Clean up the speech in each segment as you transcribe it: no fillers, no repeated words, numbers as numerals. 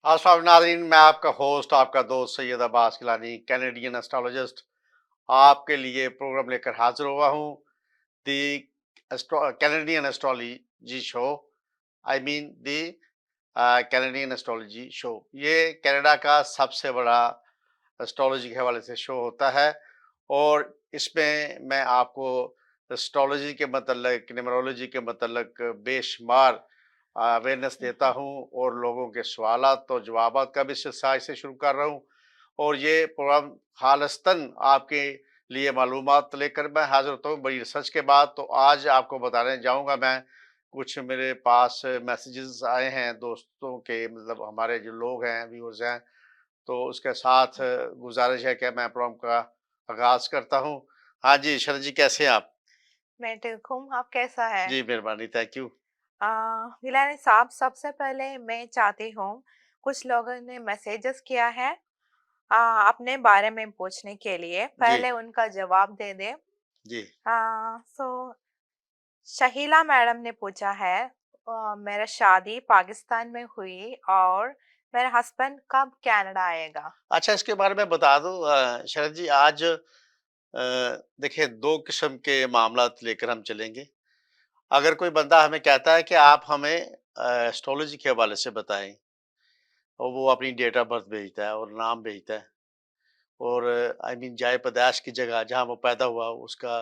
अस्सलाम नाज़रीन, मैं आपका होस्ट, आपका दोस्त सैयद अब्बास गिलानी, कैनेडियन एस्ट्रोलॉजिस्ट, आपके लिए प्रोग्राम लेकर हाजिर हुआ हूँ। The Canadian astrology show, I mean the Canadian astrology show. ये कनाडा का सबसे बड़ा एस्ट्रोलॉजी के हवाले से शो होता है और इसमें मैं आपको एस्ट्रोलॉजी के मतलब, न्यूमरोलॉजी के मतलब बेशुमार अवेयरनेस देता जी, हूँ और लोगों के सवालात और जवाबात का भी सिलसिला इससे शुरू कर रहा हूँ। और ये प्रोग्राम खालिस्तन आपके लिए मालूमात लेकर मैं हाजिर होता हूँ बड़ी रिसर्च के बाद। तो आज आपको बताने जाऊँगा मैं, कुछ मेरे पास मैसेजेस आए हैं दोस्तों के, मतलब हमारे जो लोग हैं, व्यूअर्स हैं, तो उसके साथ जी। गुज़ारिश है कि मैं प्रोग्राम का आगाज़ करता हूँ। हाँ जी, शरद जी कैसे हैं आप? मैं ठीक हूँ, आप कैसा है? जी, मेहरबानी, थैंक यू। अ, गिलानी साहब, सबसे पहले मैं चाहती हूँ, कुछ लोगों ने मैसेजेस किया है अपने बारे में पूछने के लिए, जी, पहले उनका जवाब दे दें। जी। सो शहीला मैडम ने पूछा है, मेरा शादी पाकिस्तान में हुई और मेरा हस्बैंड कब कनाडा आएगा? अच्छा, इसके बारे में बता दूँ शरद जी, आज देखिए 2 किस्म के मामलात लेकर हम चलेंगे। अगर कोई बंदा हमें कहता है कि आप हमें एस्ट्रोलॉजी के हवाले से बताएँ, और वो अपनी डेट ऑफ बर्थ भेजता है और नाम भेजता है और आई मीन जाए पैदाइश की जगह जहाँ वो पैदा हुआ उसका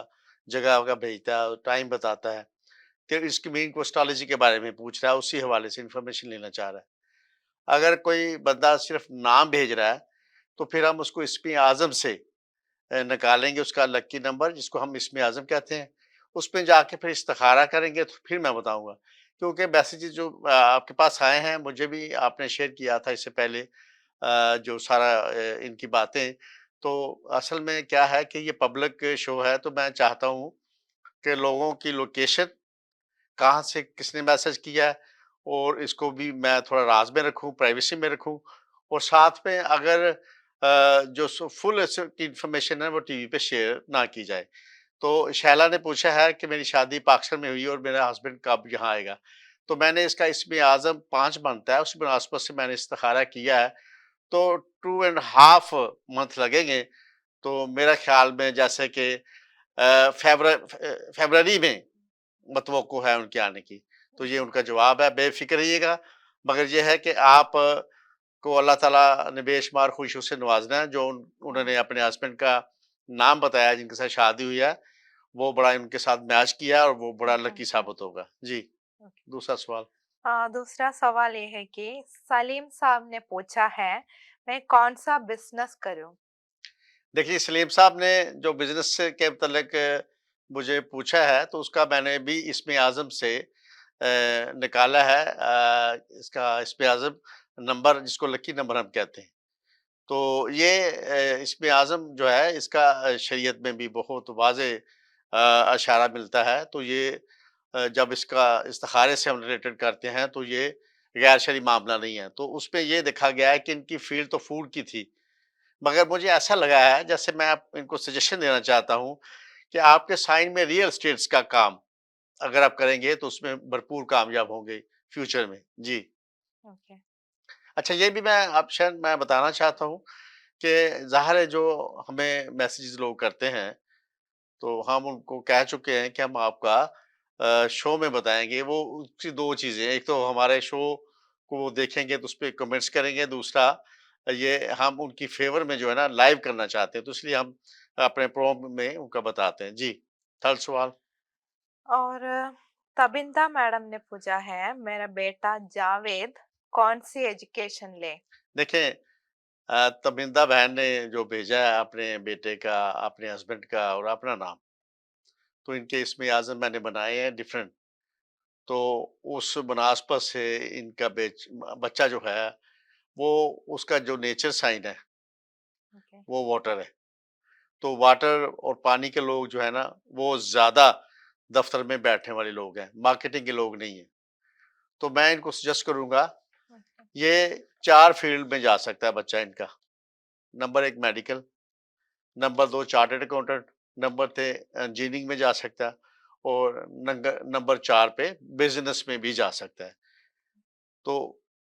जगह वगैरह भेजता है और टाइम बताता है। फिर इसकी मीनिंग को एस्ट्रोलॉजी के बारे में पूछ रहा है, उसी हवाले से इन्फॉर्मेशन लेना चाह रहा है। अगर कोई बंदा सिर्फ़ नाम भेज रहा है, तो फिर हम उसको इस्म आज़म से निकालेंगे उसका लकी नंबर, जिसको हम इस्म आज़म कहते हैं। उसमें जाके फिर इस्तिखारा करेंगे तो फिर मैं बताऊँगा। क्योंकि मैसेजेस जो आपके पास आए हैं, मुझे भी आपने शेयर किया था इससे पहले जो सारा इनकी बातें। तो असल में क्या है कि ये पब्लिक शो है, तो मैं चाहता हूँ कि लोगों की लोकेशन, कहाँ से किसने मैसेज किया है, और इसको भी मैं थोड़ा राज़ में रखूँ, प्राइवेसी में रखूँ, और साथ में अगर जो फुल इन्फॉर्मेशन है वो टीवी पे शेयर ना की जाए। तो शैला ने पूछा है कि मेरी शादी पाकिस्तान में हुई और मेरा हस्बैंड कब यहाँ आएगा। तो मैंने इसका इसमें आज़म 5 बनता है, उसी मुनासबत से मैंने इस्तिखारा किया है। तो 2 एंड हाफ मंथ लगेंगे। तो मेरा ख्याल में जैसे कि फ़रवरी में मतवक्को है उनके आने की। तो ये जी। उनका जवाब है, बेफ़िक्र रहिएगा। मगर ये है कि आप को अल्लाह ताला ने बेशुमार खुशियों से नवाज़ना है, जो उन्होंने हाँ, अपने हस्बैंड का नाम बताया जिनके साथ शादी हुई है, वो बड़ा उनके साथ मैच किया और वो बड़ा लकी ओके, साबित होगा। जी, ओके। दूसरा सवाल। दूसरा सवाल ये है कि सलीम साहब ने पूछा है, मैं कौन सा बिजनेस करूं? देखिए, सलीम साहब ने जो बिज़नेस से के मतलब मुझे पूछा है, तो उसका मैंने भी इस्म आज़म से निकाला है इसका इस्म आज़म नंबर, जिसको लकी नंबर हम कहते हैं। तो ये इस्म आज़म जो है, इसका शरीयत में भी बहुत वाज़े इशारा मिलता है। तो ये जब इसका इस्तिखारे से हम रिलेटेड करते हैं, तो ये गैर शरई मामला नहीं है। तो उसपे ये देखा गया है कि इनकी फ़ील्ड तो फूड की थी, मगर मुझे ऐसा लगा है, जैसे मैं आप इनको सजेशन देना चाहता हूँ कि आपके साइन में रियल एस्टेट्स का काम अगर आप करेंगे, तो उसमें भरपूर कामयाब होंगे फ्यूचर में। जी। ओके। अच्छा, ये भी मैं बताना चाहता हूँ कि ज़ाहिर है जो हमें मैसेजेस लोग करते हैं, तो हम उनको कह चुके हैं कि हम आपका शो में बताएँगे। वो उसकी 2 चीज़ें हैं, एक तो हमारे शो को वो देखेंगे तो उसपे कमेंट्स करेंगे, दूसरा ये हम उनकी फ़ेवर में जो है ना लाइव करना चाहते हैं, तो इसलिए हम अपने प्रोग्राम में उनका बताते हैं। जी, थर्ड सवाल। और तबिंदा मैडम ने पूछा है, मेरा बेटा जावेद कौन सी एजुकेशन ले? देखें, तमिंदा बहन ने जो भेजा है अपने बेटे का, अपने हस्बैंड का और अपना नाम, तो इनके इसमें आज़म मैंने बनाए हैं डिफरेंट। तो उस मुनासबत से इनका बच्चा जो है, वो उसका जो नेचर साइन है, ओके। वो वाटर है। तो वाटर और पानी के लोग जो है ना, वो ज़्यादा दफ्तर में बैठने वाले लोग हैं, मार्केटिंग के लोग नहीं हैं। तो मैं इनको सजेस्ट करूँगा, ओके। ये 4 फील्ड में जा सकता है बच्चा इनका। Number 1 medical, number 2 chartered accountant, number 3 engineering में जा सकता है, और नंबर 4 पे बिज़नेस में भी जा सकता है। तो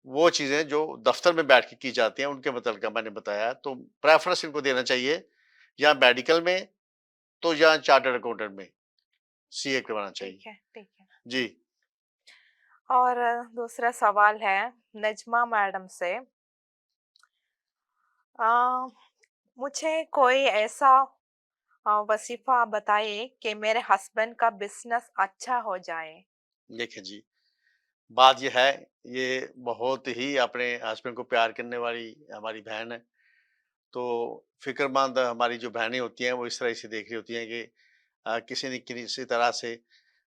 वो चीज़ें जो दफ़्तर में बैठ के की जाती हैं, उनके मुतल्लिक़ मैंने बताया। तो प्रेफ़रेंस इनको देना चाहिए या मेडिकल में, तो या चार्टर्ड अकाउंटेंट में, सीए करवाना ठीक चाहिए। है, ठीक है। जी, और दूसरा सवाल है नजमा मैडम से। अ, मुझे कोई ऐसा वजीफ़ा बताइए कि मेरे हस्बैंड का बिज़नेस अच्छा हो जाए। देखिए जी, बात ये है, ये बहुत ही अपने हस्बैंड को प्यार करने वाली हमारी बहन है। तो फ़िक्रमंद हमारी जो बहनें होती हैं, वो इस तरह से देख रही होती हैं कि किसी न किसी तरह से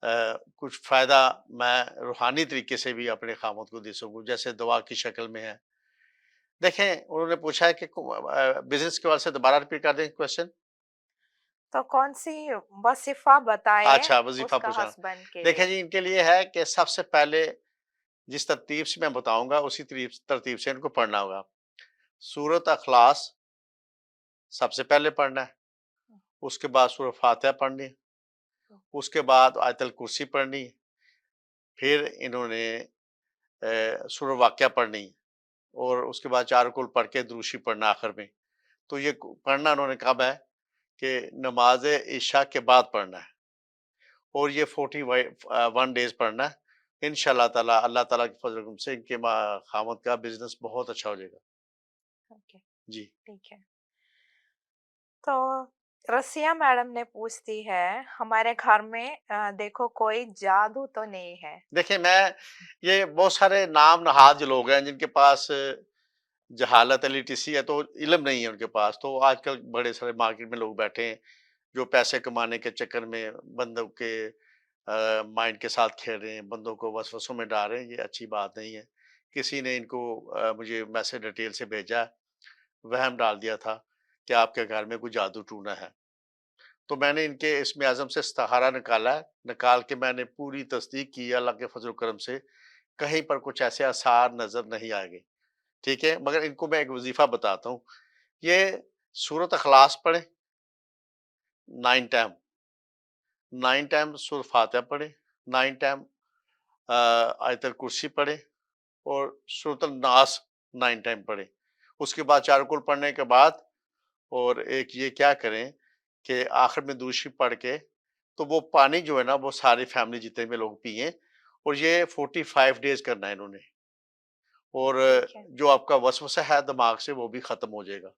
कुछ फ़ायदा मैं रूहानी तरीके से भी अपने ख़ावंद को दे सकूँ, जैसे दुआ की शक्ल में है। देखें, उन्होंने पूछा है कि बिज़नेस के हवाले से दोबारा रिपीट कर दें क्वेश्चन? तो कौन-सी वजीफ़ा बताएँ अच्छा, वज़ीफ़ा उसका पूछा। हस्बैंड के देखें लिए? जी, इनके लिए है कि सबसे पहले जिस तरतीब से मैं बताऊँगा, उसी तरतीब से इनको पढ़ना होगा। सूरत अख़लास सबसे पहले पढ़ना है, उसके बाद सूरह फ़ातिहा पढ़नी है, उसके बाद आयतुल कुर्सी पढ़नी है, फिर इन्होंने सूरह वाक़िया पढ़नी है और उसके बाद 4 कुल पढ़ के दुरूद शरीफ पढ़ना आखिर में। तो ये पढ़ना उन्होंने कब है कि नमाज़ इशा के बाद पढ़ना है और ये 1 डेज़ पढ़ना है। इंशाअल्लाह ताला अल्लाह ताला के फ़ज़ल-ओ-करम से इनके ख़ावंद का बिज़नेस बहुत अच्छा हो जाएगा। ओके, जी। ठीक है। तो रसिया मैडम ने पूछती है, हमारे घर में देखो कोई जादू तो नहीं है? देखिए मैं ये बहुत सारे नाम नहाद जो लोग हैं जिनके पास जहालत है, लिटरेसी है, तो इल्म नहीं है उनके पास। तो आजकल बड़े सारे मार्केट में लोग बैठे हैं, जो पैसे कमाने के चक्कर में बंदों के माइंड के साथ खेल रहे हैं, बंदों को वसवसों में डाल रहे हैं, ये अच्छी बात नहीं है। किसी ने इनको मुझे मैसेज डिटेल से भेजा, वहम डाल दिया था कि आपके घर में कोई जादू टूना है। तो मैंने इनके इस्म आज़म से इस्तिखारा निकाला है, निकाल के मैंने पूरी तस्दीक की है अल्लाह के फज़ल करम से, कहीं पर कुछ ऐसे आसार नज़र नहीं आएँगे, ठीक है? मगर इनको मैं एक वज़ीफ़ा बताता हूँ, ये सूरत इख़लास पढ़ें 9 टाइम, 9 टाइम सूरह फ़ातिहा पढ़ें, 9 टाइम आयतुल कुर्सी पढ़ें और सूरतुल नास 9 टाइम पढ़ें। उसके बाद 4 कुल पढ़ने के बाद और एक ये क्या करें कि आखिर में दुरूद शरीफ पढ़ के, तो वो पानी जो है ना, वो सारी फैमिली जितने भी लोग पिएँ और ये 45 डेज़ करना है इन्होंने और ठीक है। जो आपका वसवसा है दिमाग से, वो भी ख़त्म हो जाएगा।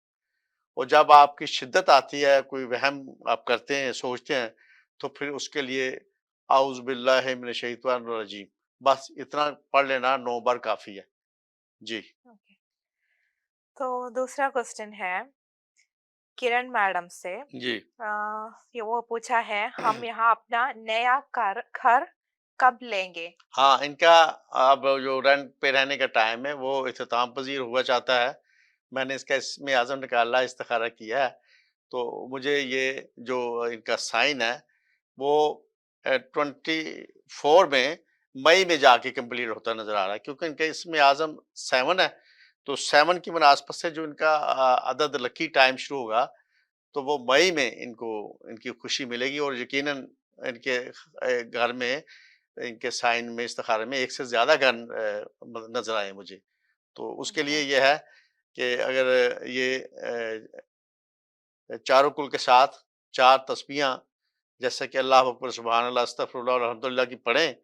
और जब आपकी शिद्दत आती है, कोई वहम आप करते हैं, सोचते हैं, तो फिर उसके लिए औज़ु बिल्लाहि मिनश शैतानिर रजीम, बस इतना पढ़ लेना 9 बार काफ़ी है। जी, ओके। तो दूसरा क्वेश्चन है किरण मैडम से। जी। ये वो पूछा है, हम यहाँ अपना नया घर कब लेंगे? हाँ, इनका अब जो रेंट पे रहने का टाइम है, वो इख्तिताम पज़ीर हुआ चाहता है। मैंने इसका इसमें आज़म निकाला, इस्तिखारा किया है, तो मुझे ये जो इनका साइन है, वो 24 में मई में जाके कंप्लीट होता नज़र आ रहा है क्योंकि इनका इसमें आज़म 7 है, तो 7 की मुनासबत से जो इनका अदद लकी टाइम शुरू होगा, तो वो मई में इनको इनकी खुशी मिलेगी और यकीनन इनके घर में इनके साइन में इस्तिखारे में एक से ज़्यादा घर नज़र आए मुझे। तो उसके ओके। लिए ये है कि अगर ये चारों कुल के साथ 4 तस्बीहां जैसे कि अल्लाह अकबर, सुभान अल्लाह, अस्तगफिरुल्लाह और अल्हम्दुलिल्लाह की पढ़ें,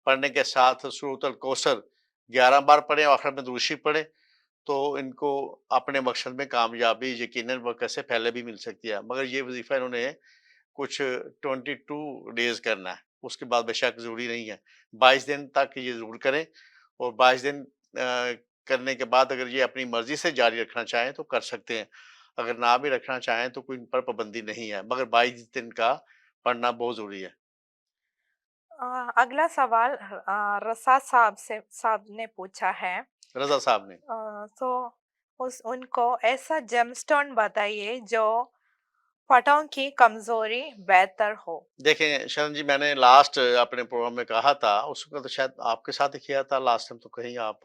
पढ़ने के साथ सूरतुल कौसर 11 बार पढ़ें और आखिर में दुरूद शरीफ पढ़ें, तो इनको अपने मकसद में कामयाबी यकीनन वक़्त से पहले भी मिल सकती है। मगर ये वज़ीफ़ा इन्होंने कुछ 22 डेज़ करना है, उसके बाद बेशक ज़रूरी नहीं है। 22 दिन तक ये ज़रूर करें और 22 दिन करने के बाद अगर ये अपनी मर्ज़ी से जारी रखना चाहें तो कर सकते हैं। अगर ना भी रखना चाहें तो कोई इन पर पाबंदी नहीं है, मगर 22 दिन का पढ़ना बहुत ज़रूरी है। अगला सवाल रसा साहब ने पूछा है। रज़ा साहब ने। तो उस उनको ऐसा जेमस्टोन बताइए जो पटों की कमजोरी बेहतर हो। देखें शरण जी, मैंने लास्ट अपने प्रोग्राम में कहा था, उस वक़्त शायद आपके साथ ही किया था लास्ट टाइम, तो कहीं आप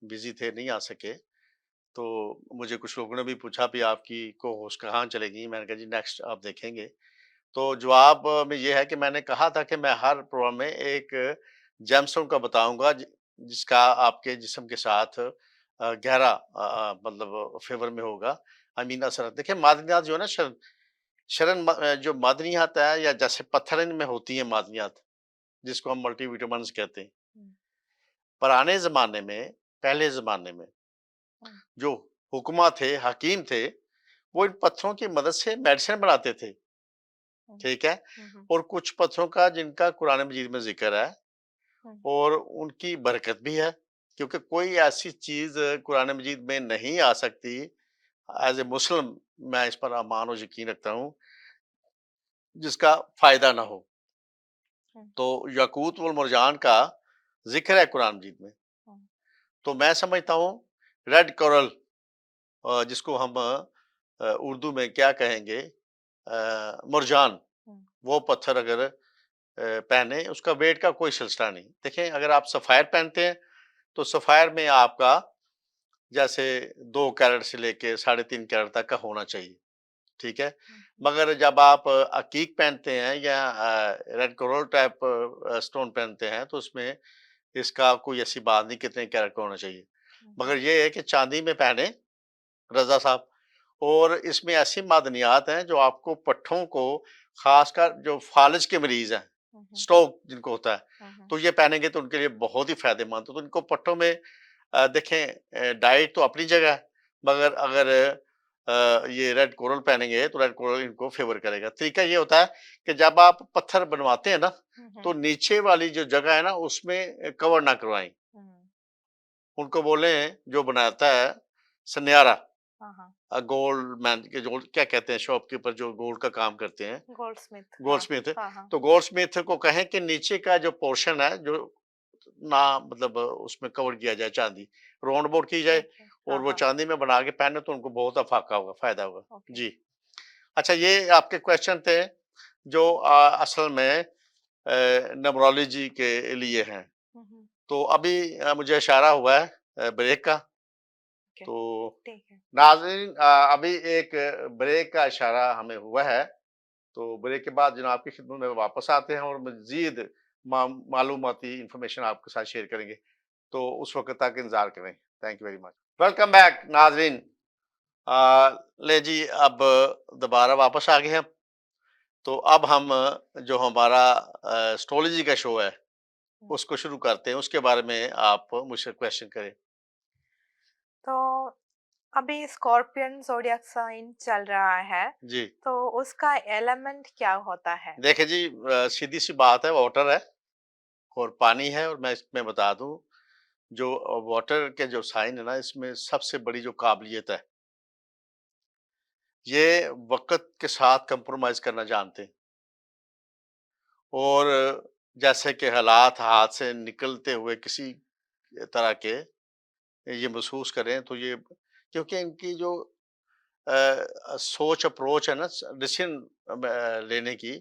बिज़ी थे, नहीं आ सके। तो मुझे कुछ लोगों ने भी पूछा भी आपकी को-होस्ट कहाँ चलेगी? मैंने कहा जी नेक्स्ट आप देखेंगे। तो जवाब में ये है कि मैंने कहा था कि मैं हर प्रोग्राम में एक जेमस्टोन का बताऊँगा जिसका आपके जिस्म के साथ गहरा मतलब फ़ेवर में होगा, अमीन असर। देखिए मादनियात जो है ना जो मादनियात है या जैसे पत्थर में होती हैं मादनियात, जिसको हम मल्टीविटामिन्स कहते हैं। हुँ, पुराने ज़माने में, पहले ज़माने में हुँ, जो हुक्मा थे, हकीम थे, वो इन पत्थरों की मदद से मेडिसिन बनाते थे, हुँ, ठीक है? हुँ, हुँ, और कुछ पत्थरों का जिनका कुरान मजीद में ज़िक्र है हुँ, और उनकी बरकत भी है, क्योंकि कोई ऐसी चीज़ कुरान मजीद में नहीं आ सकती, एज़ ए मुस्लिम मैं इस पर ईमान और यकीन रखता हूँ, जिसका फ़ायदा ना हो। हुँ, तो याकूत वल मरजान का ज़िक्र है कुरान मजीद में। हुँ, तो मैं समझता हूँ रेड कोरल जिसको हम उर्दू में क्या कहेंगे मुरजान, हुँ, वो पत्थर अगर पहने उसका वेट का कोई सिलसिला नहीं। देखें अगर आप सफ़ायर पहनते हैं, तो सफ़ायर में आपका जैसे 2 कैरेट से लेके साढ़े 3 कैरेट तक का होना चाहिए, ठीक है? हुँ, मगर जब आप अकीक पहनते हैं या रेड कोरल टाइप स्टोन पहनते हैं, तो उसमें इसका कोई ऐसी बात नहीं कितने कैरेट का होना चाहिए। हुँ, मगर ये है कि चाँदी में पहने रज़ा साहब, और इसमें ऐसी मादनियात हैं जो आपको पट्ठों को ख़ासकर जो फ़ालिज के मरीज़ हैं, हुँ, हुँ, स्ट्रोक जिनको होता है, हुँ, हुँ, तो ये पहनेंगे तो उनके लिए बहुत ही फ़ायदेमंद है। तो इनको पट्ठों में देखें डाइट तो अपनी जगह है, मगर अगर ये रेड कोरल पहनेंगे तो रेड कोरल इनको फ़ेवर करेगा। तरीका ये होता है कि जब आप पत्थर बनवाते हैं ना, हुँ, तो हुँ, नीचे वाली जो जगह है ना उसमें कवर ना करवाएँ। हुँ, उनको बोलें जो बनाता है सन्यारा, हाँ, हाँ, गोल्ड मैन के जो क्या कहते हैं शॉपकीपर जो गोल्ड का काम करते हैं, गोल्डस्मिथ हाँ, गोल्डस्मिथ, हाँ, हाँ, तो गोल्डस्मिथ को कहें कि नीचे का जो पोर्शन है जो ना मतलब उसमें कवर किया जाए चांदी, राउंड अबाउट की जाए ओके, और हाँ, वो हाँ, चांदी में बना के पहने तो उनको बहुत अफाका होगा, फायदा होगा। ओके, जी। अच्छा ये आपके क्वेश्चन थे जो असल में न्यूमरोलॉजी के लिए हैं। हुँ, हुँ, तो अभी मुझे इशारा हुआ है ब्रेक का, ओके, तो ठीक है। नाज़रीन अभी एक ब्रेक का इशारा हमें हुआ है, तो ब्रेक के बाद जनाब आपकी खिदमत में वापस आते हैं और मज़ीद मालूमाती इन्फॉर्मेशन आपके साथ शेयर करेंगे। तो उस वक़्त तक इंतज़ार करें। Thank you very much. Welcome back नाज़रीन। ले जी अब दोबारा वापस आ गए हैं। तो अब हम जो हमारा एस्ट्रोलॉजी का शो है, हुँ, उसको शुरू करते हैं। उसके बारे में आप मुझसे क्वेश्चन करें। तो अभी स्कॉर्पियन ज़ोडिएक साइन चल रहा है, जी। तो उसका एलिमेंट क्या होता है? देखिए जी सीधी-सी बात है वाटर है और पानी है और मैं इसमें बता दूँ जो वाटर के जो साइन है ना इसमें सबसे बड़ी जो काबिलियत है, ये वक़्त के साथ कंप्रोमाइज़ करना जानते हैं और जैसे कि हालात हाथ से निकलते हुए किसी तरह के ये महसूस करें तो ये क्योंकि इनकी जो सोच अप्रोच है ना डिसीजन लेने की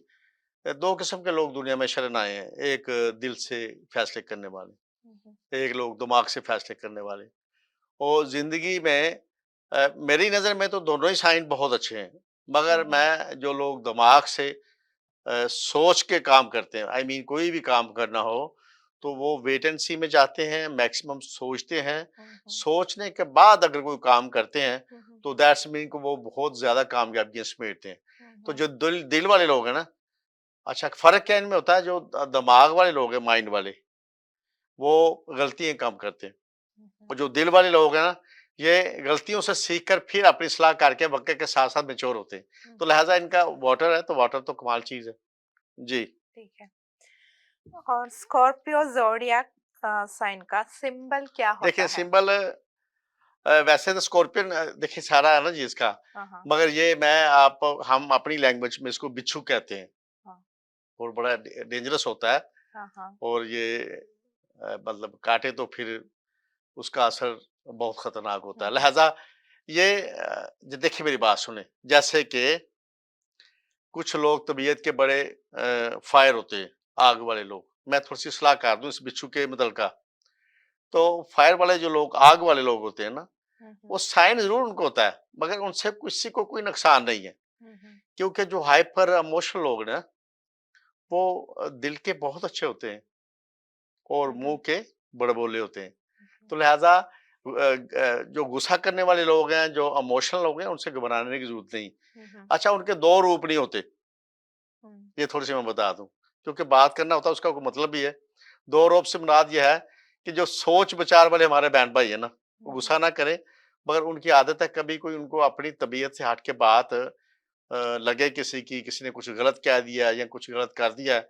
2 किस्म के लोग दुनिया में शरण आए हैं। एक दिल से फैसले करने वाले, हुँ, हुँ, एक लोग दिमाग से फैसले करने वाले। और ज़िंदगी में मेरी नज़र में तो दोनों ही साइन बहुत अच्छे हैं। हुँ, मगर हुँ, मैं जो लोग दिमाग से सोच के काम करते हैं, आई मीन कोई भी काम करना हो, तो वो वेट एंड सी में जाते हैं, मैक्सिमम सोचते हैं। हुँ, हुँ, सोचने के बाद अगर कोई काम करते हैं, हुँ, हुँ, तो दैट्स मीन कि वो बहुत ज़्यादा कामयाबियाँ समेटते हैं। हुँ, तो हुँ, जो दिल दिल वाले लोग हैं ना, अच्छा फ़र्क क्या इनमें होता है जो दिमाग वाले लोग हैं, माइंड वाले, वो गलतियाँ कम करते हैं। हुँ, हुँ, और जो दिल वाले लोग हैं ना, ये गलतियों से सीख कर फिर अपनी सलाह करके वक़्त के साथ-साथ मैच्योर होते हैं। हुँ, तो हुँ, लिहाज़ा इनका वाटर है, तो वाटर तो कमाल चीज़ है। जी। ठीक है। और स्कॉर्पियो ज़ोडिएक साइन का सिंबल क्या देखिए होता है? सिंबल वैसे तो स्कॉर्पियन देखिए सारा है ना जी इसका, हाँ, हाँ, मगर ये मैं आप हम अपनी लैंग्वेज में इसको बिच्छू कहते हैं हाँ, और बड़ा डेंजरस होता है हाँ, हाँ, और ये मतलब काटे तो फिर उसका असर बहुत खतरनाक होता हुँ, है। हुँ, लिहाज़ा ये देखिए मेरी बात सुनें, जैसे कि कुछ लोग तबीयत के बड़े फायर होते हैं, आग वाले लोग। मैं थोड़ी-सी सलाह कर दूँ इस बिच्छू के मुतल्लिका, तो फायर वाले जो लोग आग वाले लोग होते हैं ना, हुँ, वो हुँ, साइन ज़रूर उनको होता है, मगर उनसे किसी को कोई नुकसान नहीं है। हुँ, हुँ, क्योंकि जो हाइपर इमोशनल लोग ना, वो दिल के बहुत अच्छे होते हैं और हुँ, मुँह हुँ, के बड़बोले होते हैं। हुँ, हुँ, तो लिहाज़ा जो गुस्सा करने वाले लोग हैं, जो इमोशनल लोग हैं, उनसे घबराने की ज़रूरत नहीं। हुँ, हुँ, अच्छा, उनके 2 रूप नहीं होते, हुँ, ये थोड़ी-सी मैं बता दूँ, क्योंकि बात करना होता है उसका कोई मतलब भी है। 2 रूप से मुराद ये है कि जो सोच-विचार वाले हमारे बहन-भाई हैं ना, वो हुँ, हुँ, गुस्सा ना करें, मगर उनकी आदत है कभी कोई उनको अपनी तबीयत से हट के बात लगे किसी की, किसी ने कुछ गलत कह दिया या कुछ गलत कर दिया है,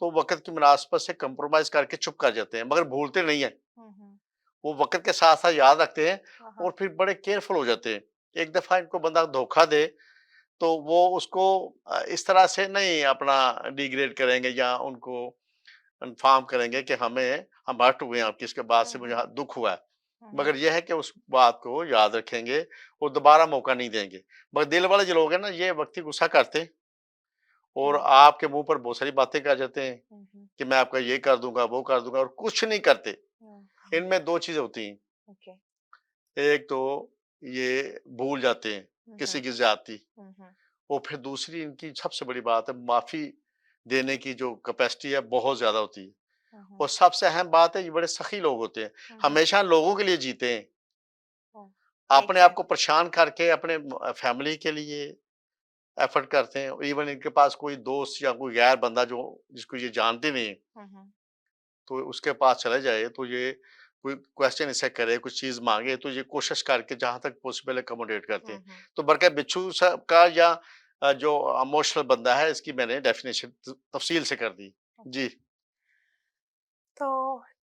तो वक़्त की मुनासबत से कंप्रोमाइज़ करके चुप कर जाते हैं, मगर भूलते नहीं हैं। हुँ, हुँ, वो वक़्त के साथ-साथ याद रखते हैं हाँ, हाँ, और फिर बड़े केयरफुल हो जाते हैं। एक दफ़ा इनको बंदा धोखा दे, तो वो उसको इस तरह से नहीं अपना डिग्रेड करेंगे या उनको इन्फॉर्म करेंगे कि हम हर्ट हुए हैं आपकी इसके बाद हुँ, से मुझे हुँ, दुःख हुआ है। हुँ, हुँ, मगर ये है कि उस बात को याद रखेंगे और दोबारा मौका नहीं देंगे। मगर दिल वाले जो लोग हैं ना, ये वक़्ती गुस्सा करते हैं और हुँ, आपके मुँह पर बहुत सारी बातें कर जाते हैं हुँ, हुँ, कि मैं आपका ये कर दूँगा, वो कर दूँगा और कुछ नहीं करते। हुँ, इनमें 2 चीज़ें होती हैं। ओके। एक तो ये भूल जाते हैं हुँ, किसी हुँ, की ज़्यादती हुँ, हुँ, और फिर दूसरी इनकी सबसे बड़ी बात है माफ़ी देने की जो कैपेसिटी है बहुत ज़्यादा होती है। हुँ, हुँ, और सबसे अहम बात है ये बड़े सखी लोग होते हैं। हुँ, हुँ, हमेशा लोगों के लिए जीते हैं। हुँ, ठीक अपने है। आप को परेशान करके अपने फैमिली के लिए एफर्ट करते हैं। इवन इनके पास कोई दोस्त या कोई गैर बंदा जो जिसको ये जानते नहीं है, हुँ, हुँ, तो उसके पास चले जाए तो ये कोई क्वेश्चन इससे करे, कुछ चीज़ माँगे तो ये कोशिश करके जहाँ तक पॉसिबल है अकोमोडेट करते हुँ, हैं। हुँ। तो बरक़े बिच्छू सब का या जो इमोशनल बंदा है इसकी मैंने डेफिनिशन तफ़सील से कर दी। ओके। जी। तो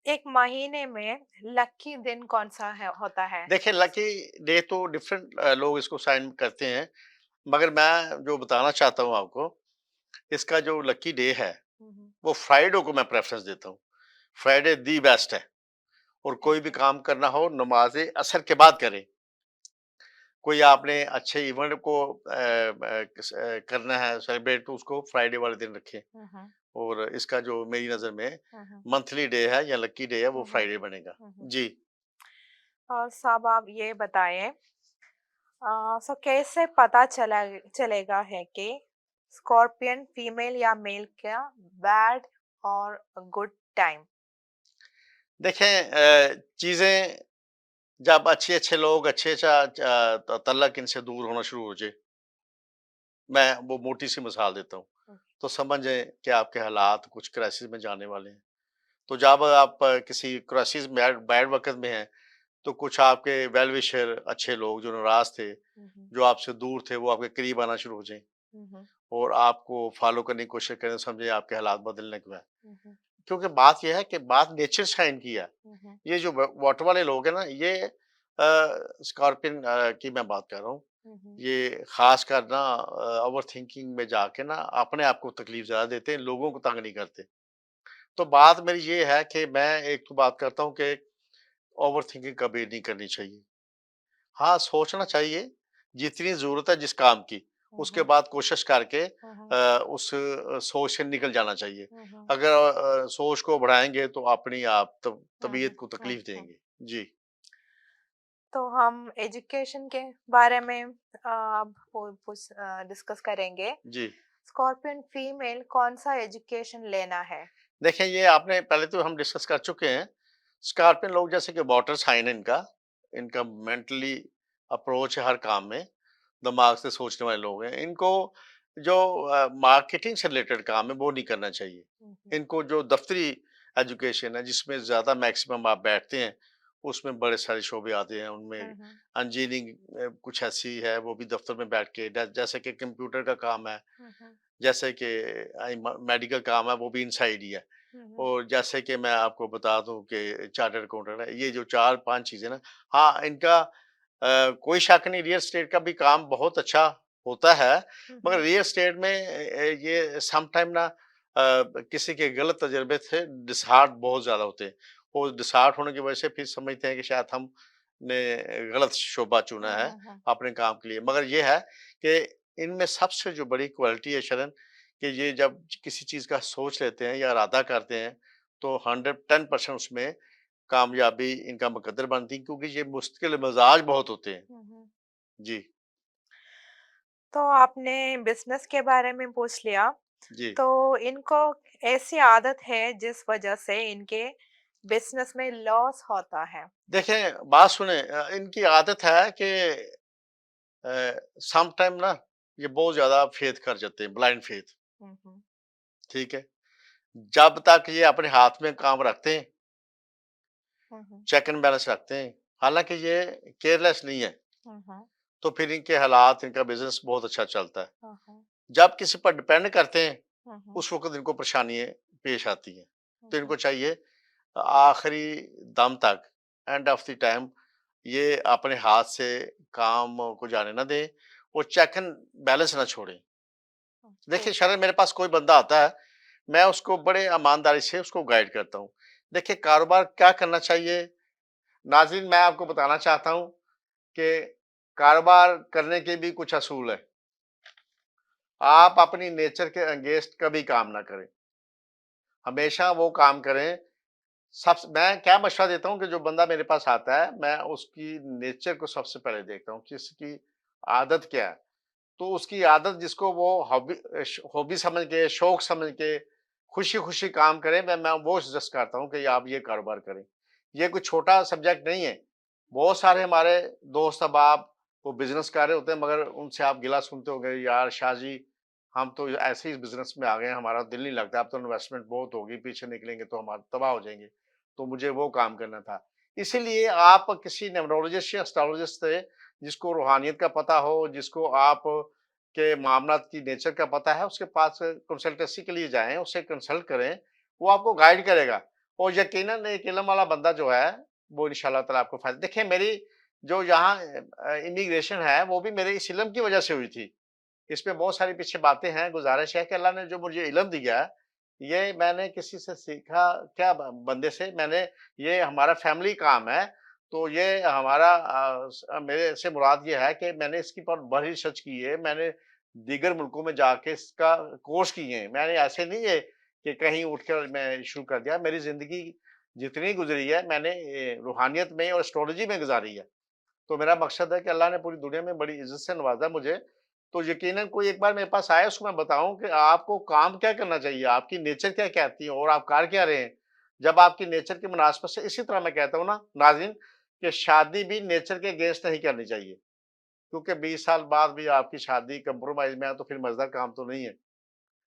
1 महीने में लकी दिन कौन-सा है होता है? देखिए लकी डे तो डिफरेंट लोग इसको साइन करते हैं, मगर मैं जो बताना चाहता हूँ आपको, इसका जो लकी डे है, हुँ, हुँ, वो फ्राइडे को मैं प्रेफ़रेंस देता हूँ। फ्राइडे दी बेस्ट है और कोई ठीक भी है। काम करना हो नमाज़े असर के बाद करें। कोई आपने अच्छे इवेंट को करना है सेलिब्रेट तो उसको फ्राइडे वाले दिन रखें हुँ, हुँ, और इसका जो मेरी नज़र में हुँ, हुँ, मंथली डे है या लकी डे है वो हुँ, हुँ, फ्राइडे बनेगा। हुँ, हुँ। जी। और साहब आप ये बताएँ सो कैसे पता चलेगा है कि स्कॉर्पियन फीमेल या मेल का बैड और गुड टाइम? देखें चीज़ें जब अच्छे-अच्छे लोग अच्छे-अच्छा तल्लक इनसे दूर होना शुरू हो जाए, मैं वो मोटी-सी मिसाल देता हूँ, हुँ, तो समझें कि आपके हालात कुछ क्राइसिस में जाने वाले हैं। तो जब आप किसी क्राइसिस बैड बैड वक़्त में हैं, तो कुछ आपके वेल विशर अच्छे लोग जो नाराज़ थे, हुँ, हुँ, जो आपसे दूर थे, वो आपके करीब आना शुरू हो जाएँ हुँ, हुँ, और आपको फ़ॉलो करने की कोशिश करें, समझें आपके हालात बदलने के बाद। हुँ, हुँ, क्योंकि बात ये है कि बात नेचर साइन की है। हुँ, हुँ, ये जो वाटर वाले लोग हैं ना, ये स्कॉर्पियन की मैं बात कर रहा हूँ। हुँ, हुँ, ये ख़ासकर ना ओवरथिंकिंग में जाके ना अपने आप को तकलीफ़ ज़्यादा देते हैं, लोगों को तंग नहीं करते। तो बात मेरी ये है कि मैं एक तो बात करता हूँ कि ओवरथिंकिंग कभी नहीं करनी चाहिए। हाँ, सोचना चाहिए, जितनी ज़रूरत है जिस काम की, हुँ, उसके हुँ, बाद कोशिश करके हुँ, हुँ, उस सोच से निकल जाना चाहिए। हुँ, हुँ, अगर सोच को बढ़ाएँगे तो अपनी आप हुँ, तबीयत हुँ, को हुँ, तकलीफ़ हुँ। देंगे। जी, तो हम एजुकेशन के बारे में अब डिस्कस करेंगे। जी। स्कॉर्पियन फीमेल कौन-सा एजुकेशन लेना है? देखें ये आपने पहले तो हम डिस्कस कर चुके हैं। स्कॉर्पियन लोग जैसे कि वाटर साइन है इनका मेंटली अप्रोच है हर काम में, दिमाग से सोचने वाले लोग हैं। इनको जो मार्केटिंग से रिलेटेड काम है वो नहीं करना चाहिए। हुँ, हुँ, इनको जो दफ्तरी एजुकेशन है जिसमें ज़्यादा मैक्सिमम आप बैठते हैं, उसमें बड़े सारे शोबे आते हैं। उनमें हुँ, हुँ, इंजीनियरिंग कुछ ऐसी है वो भी दफ्तर में बैठ के जैसे कि कंप्यूटर का काम है, हुँ, हुँ, जैसे कि मेडिकल काम है वो भी इनसाइड ही है। हुँ, हुँ, और जैसे कि मैं आपको बता दूं कि चार्टर्ड अकाउंटेंट है, ये जो 4-5 चीज़ें ना, हाँ, इनका कोई शक नहीं रियल एस्टेट का भी काम बहुत अच्छा होता है, हुँ, मगर हुँ, रियल एस्टेट में ये सम टाइम ना किसी के गलत तजुर्बे से डिसहार्ट बहुत ज़्यादा होते हैं। और डिसहार्ट होने की वजह से फिर समझते हैं कि शायद हमने गलत शोबा चुना हुँ, है हुँ, हुँ, अपने काम के लिए। मगर ये है कि इनमें सबसे जो बड़ी क्वालिटी है शरण, कि ये जब किसी चीज़ का सोच लेते हैं या इरादा करते हैं, तो 110% उसमें कामयाबी इनका मुकद्दर बनती है क्योंकि ये मुश्किल मिज़ाज बहुत होते हैं। हुँ, हुँ। जी, तो आपने बिज़नेस के बारे में पूछ लिया, जी, तो इनको ऐसी आदत है जिस वजह से इनके बिज़नेस में लॉस होता है? देखें, बात सुनें, इनकी आदत है कि सम टाइम ना ये बहुत ज़्यादा फ़ेथ कर जाते हैं, ब्लाइंड फ़ेथ, हुँ, हुँ। ठीक है? जब तक ये अपने हाथ में काम रखते हैं, हुँ, हुँ। चेक एंड बैलेंस रखते हैं, हालाँकि ये केयरलेस नहीं है, हुँ, हुँ। तो फिर इनके हालात, इनका बिज़नेस बहुत अच्छा चलता है। हुँ, हुँ। जब किसी पर डिपेंड करते हैं, हुँ, हुँ। उस वक़्त इनको परेशानियाँ पेश आती हैं। हुँ, तो हुँ। इनको चाहिए आखिरी दम तक, एंड ऑफ द टाइम, ये अपने हाथ से काम को जाने ना दें और चेक एंड बैलेंस ना छोड़ें। ओके। देखिए, शरण मेरे पास कोई बंदा आता है, मैं उसको बड़े ईमानदारी से उसको गाइड करता हूँ। देखिए, कारोबार क्या करना चाहिए? नाज़रीन, मैं आपको बताना चाहता हूँ कि कारोबार करने के भी कुछ असूल हैं। आप अपनी नेचर के अगेंस्ट कभी काम ना करें। हमेशा वो काम करें, सबस मैं क्या मशवरा देता हूँ कि जो बंदा मेरे पास आता है, मैं उसकी नेचर को सबसे पहले देखता हूँ कि इसकी आदत क्या है। तो उसकी आदत जिसको वो हॉबी समझ के, शौक समझ के, खुशी-खुशी काम करे, मैं वो सजेस्ट करता हूँ कि आप ये कारोबार करें। ये कोई छोटा सब्जेक्ट नहीं है। बहुत सारे हमारे दोस्त अहबाब वो बिज़नेस कर रहे होते हैं, मगर उनसे आप गिला सुनते होंगे, यार शाह जी, हम तो ऐसे ही बिज़नेस में आ गए हैं, हमारा दिल नहीं लगता, अब तो इन्वेस्टमेंट बहुत होगी, पीछे निकलेंगे तो हम तबाह हो जाएँगे। तो मुझे वो काम करना था। इसीलिए आप किसी न्यूमरोलॉजिस्ट या एस्ट्रोलॉजिस्ट से, जिसको रूहानियत का पता हो, जिसको आप के मामलात की नेचर का पता है, उसके पास कंसल्टेंसी के लिए जाएँ, उससे कंसल्ट करें, वो आपको गाइड करेगा। और यकीनन एक इल्म वाला बंदा जो है, वो इंशाअल्लाह ताला आपको फ़ायदा देखिए, मेरी जो यहाँ इमिग्रेशन है, वो भी मेरे इस इल्म की वजह से हुई थी। इसमें बहुत सारी पीछे बातें हैं, गुज़ारिश है कि अल्लाह ने जो मुझे इल्म दिया है, ये मैंने किसी से सीखा, क्या बंदे से, मैंने, ये हमारा फैमिली काम है, तो ये हमारा मेरे से मुराद ये है कि मैंने इसकी पर बड़ी रिसर्च की है, मैंने दीगर मुल्कों में जाके इसका कोर्स किए हैं। मैंने ऐसे नहीं है कि कहीं उठकर मैं शुरू कर दिया, मेरी ज़िंदगी जितनी गुज़री है, मैंने रूहानियत में और एस्ट्रोलॉजी में गुज़ारी है। तो मेरा मकसद है कि अल्लाह ने पूरी दुनिया में बड़ी इज़्ज़त से नवाज़ा मुझे, तो यकीनन कोई एक बार मेरे पास आए, उसको मैं बताऊँ कि आपको काम क्या करना चाहिए, आपकी नेचर क्या कहती है और आप कर क्या रहे हैं। जब आपकी नेचर की मुनासिबत से, इसी तरह मैं कहता हूँ ना नाज़रीन, कि शादी भी नेचर के अगेंस्ट नहीं करनी चाहिए, क्योंकि 20 साल बाद भी आपकी शादी कंप्रोमाइज़ में है, तो फिर मज़ेदार काम तो नहीं है।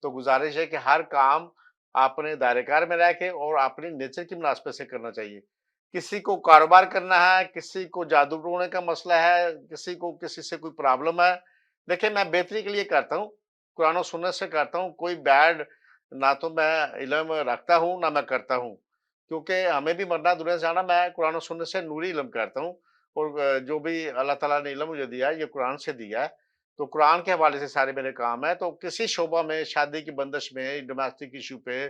तो गुज़ारिश है कि हर काम अपने दायरे-कार में रह के और अपनी नेचर की मुनासिबत से करना चाहिए। किसी को कारोबार करना है, किसी को जादू टोने का मसला है, किसी को किसी से कोई प्रॉब्लम है। देखिए, मैं बेहतरी के लिए करता हूँ, कुरान और सुन्नत से करता हूँ, कोई बैड ना तो मैं इल्म रखता हूँ, ना मैं करता हूँ। क्योंकि हमें भी मरना, दुनिया से जाना, मैं कुरान और सुन्नत से नूरी इल्म करता हूँ और जो भी अल्लाह ताला ने इल्म मुझे दिया है, ये कुरान से दिया है। तो कुरान के हवाले से सारे मेरे काम हैं, तो किसी शोबा में, शादी की बंदिश में, डोमेस्टिक इश्यू पे,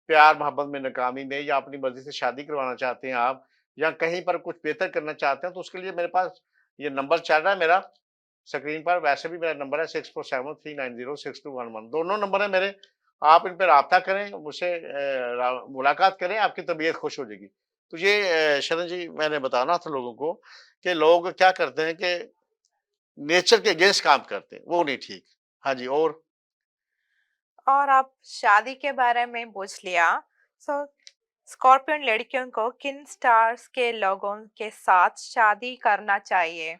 प्यार-मोहब्बत में नाकामी में, या अपनी मर्ज़ी से शादी करवाना चाहते हैं आप, या कहीं पर कुछ बेहतर करना चाहते हैं, तो उसके लिए मेरे पास ये नंबर चल रहा है मेरा स्क्रीन पर, वैसे भी मेरा नंबर है 6473906211, दोनों नंबर है मेरे। आप इन पे राब्ता करें, मुझसे मुलाकात करें, आपकी तबीयत खुश हो जाएगी। तो ये शरण जी, मैंने बताना था लोगों को कि लोग क्या करते हैं कि नेचर के अगेंस्ट काम करते हैं, वो नहीं ठीक। हाँ जी, और और आप शादी के बारे में पूछ लिया। सो स्कॉर्पियन लड़कियों को किन स्टार्स के लोगों के साथ शादी करना चाहिए?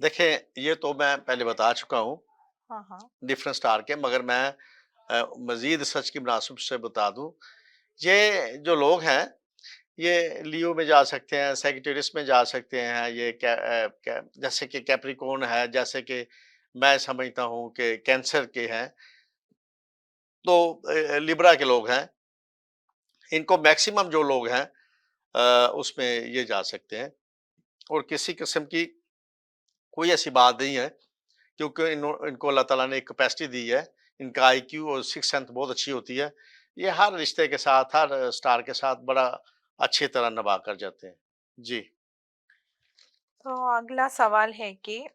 देखें, ये तो मैं पहले बता चुका हूँ, हाँ, हाँ। डिफरेंट स्टार के, मगर मैं मज़ीद सच की मुनासिब से बता दूँ, ये जो लोग हैं, ये लियो में जा सकते हैं, सैजिटेरियस में जा सकते हैं, ये जैसे कि कैप्रिकॉर्न है, जैसे कि मैं समझता हूँ कि कैंसर के हैं, तो लिब्रा के लोग हैं, इनको मैक्सिमम जो लोग हैं उसमें ये जा सकते हैं, और किसी किस्म की कोई ऐसी बात नहीं है, क्योंकि इनको अल्लाह ताला ने एक कैपेसिटी दी है, इनका आईक्यू और सिक्स्थ सेंस बहुत अच्छी होती है। ये हर रिश्ते के साथ, हर स्टार के साथ बड़ा अच्छी तरह निभा कर जाते हैं। जी। तो अगला सवाल है कि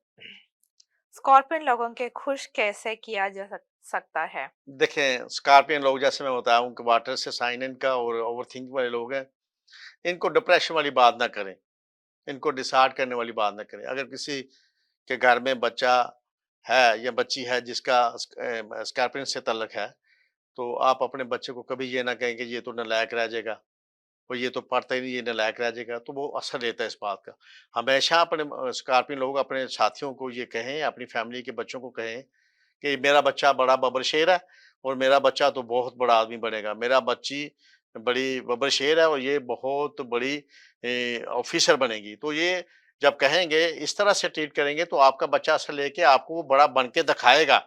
स्कॉर्पियन लोगों के खुश कैसे किया जा सकता है? देखें, स्कॉर्पियन लोग, जैसे मैं बताऊँ कि वाटर से साइन है इनका, और ओवरथिंकिंग वाले लोग हैं, इनको डिप्रेशन वाली बात ना करें, इनको डिसहार्ट करने वाली बात ना करें। अगर किसी के घर में बच्चा है या बच्ची है जिसका स्कॉर्पियन से ताल्लुक है, तो आप अपने बच्चे को कभी ये ना कहें कि ये तो नालायक रह जाएगा। और ये तो पढ़ता ही नहीं, ये नालायक रह जाएगा, तो वो असर लेता है इस बात का। हमेशा अपने स्कॉर्पियन लोग अपने साथियों को ये कहें, अपनी फैमिली के बच्चों को कहें कि मेरा बच्चा बड़ा बब्बर-शेर है और मेरा बच्चा तो बहुत बड़ा आदमी बनेगा। मेरा बच्ची बड़ी बब्बर-शेर है और ये बहुत बड़ी ऑफ़िसर बनेगी। तो ये जब कहेंगे, इस तरह से ट्रीट करेंगे तो आपका बच्चा असर लेके आपको वो बड़ा बन के दिखाएगा।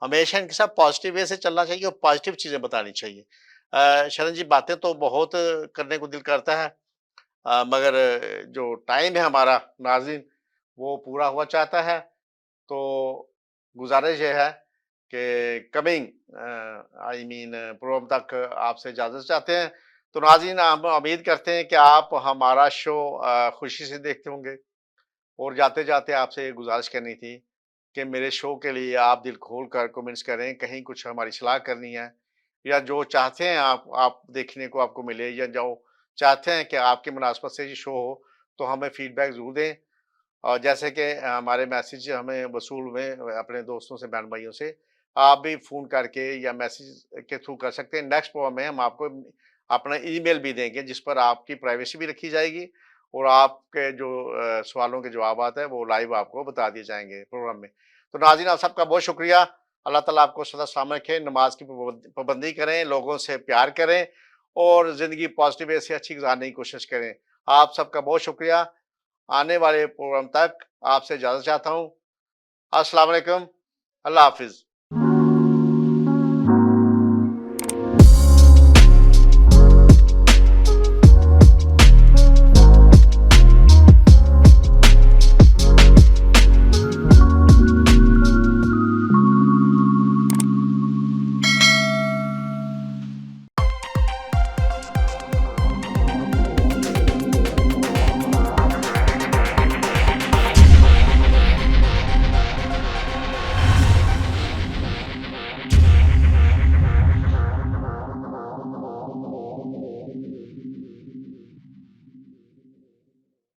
हमेशा इनके साथ पॉज़िटिव वे से चलना चाहिए और पॉज़िटिव चीज़ें बतानी चाहिए। शरण जी, बातें तो बहुत करने को दिल करता है, मगर जो टाइम है हमारा नाज़रीन, वो पूरा हुआ चाहता है। तो गुज़ारिश ये है कि कमिंग आई मीन प्रोग्राम तक आपसे इजाज़त चाहते हैं। तो नाज़रीन, हम उम्मीद करते हैं कि आप हमारा शो खुशी से देखते होंगे। और जाते-जाते आपसे ये गुज़ारिश करनी थी कि मेरे शो के लिए आप दिल खोल कर कमेंट्स करें, कहीं कुछ हमारी सलाह करनी है या जो चाहते हैं आप देखने को आपको मिले या जो चाहते हैं कि आपकी मुनासबत से ये शो हो, तो हमें फीडबैक ज़रूर दें। और जैसे कि हमारे मैसेज हमें वसूल हुए अपने दोस्तों से, बहन-भाइयों से, आप भी फ़ोन करके या मैसेज के थ्रू कर सकते हैं। नेक्स्ट प्रोग्राम में हम आपको अपना ईमेल भी देंगे, जिस पर आपकी प्राइवेसी भी रखी जाएगी और आपके जो सवालों के जवाबात हैं, वो लाइव आपको बता दिए जाएँगे प्रोग्राम में। तो नाज़रीन, आप सबका बहुत शुक्रिया। अल्लाह ताला आपको सदा सलामत रखे, नमाज़ की पाबंदी करें, लोगों से प्यार करें और ज़िंदगी पॉज़िटिव वे से अच्छी गुज़ारने की कोशिश करें। आप सबका बहुत शुक्रिया। आने वाले प्रोग्राम तक आपसे इजाज़त चाहता हूँ। अस्सलाम वालेकुम। अल्लाह हाफ़िज़।